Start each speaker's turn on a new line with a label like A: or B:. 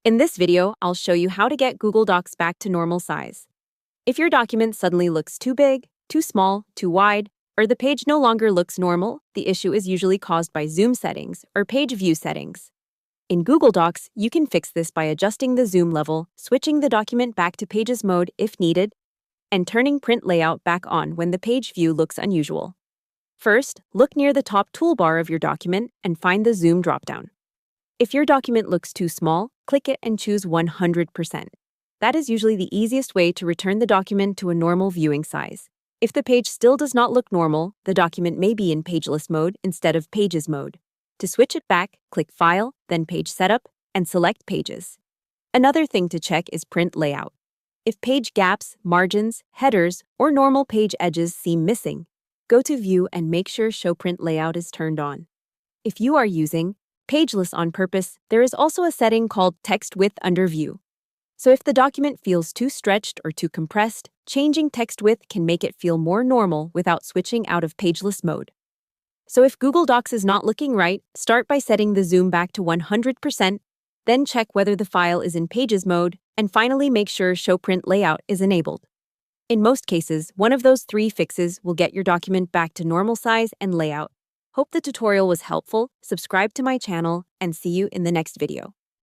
A: In this video, I'll show you how to get Google Docs back to normal size. If your document suddenly looks too big, too small, too wide, or the page no longer looks normal, the issue is usually caused by zoom settings or page view settings. In Google Docs, you can fix this by adjusting the zoom level, switching the document back to Pages mode if needed, and turning print layout back on when the page view looks unusual. First, look near the top toolbar of your document and find the zoom dropdown. If your document looks too small, click it and choose 100%. That is usually the easiest way to return the document to a normal viewing size. If the page still does not look normal, the document may be in Pageless mode instead of Pages mode. To switch it back, click File, then Page Setup, and select Pages. Another thing to check is print layout. If page gaps, margins, headers, or normal page edges seem missing, go to View and make sure Show Print Layout is turned on. If you are using Pageless on purpose, there is also a setting called Text Width under View. So if the document feels too stretched or too compressed, changing text width can make it feel more normal without switching out of Pageless mode. So if Google Docs is not looking right, start by setting the zoom back to 100%, then check whether the file is in Pages mode, and finally make sure Show Print Layout is enabled. In most cases, one of those three fixes will get your document back to normal size and layout. Hope the tutorial was helpful. Subscribe to my channel and see you in the next video.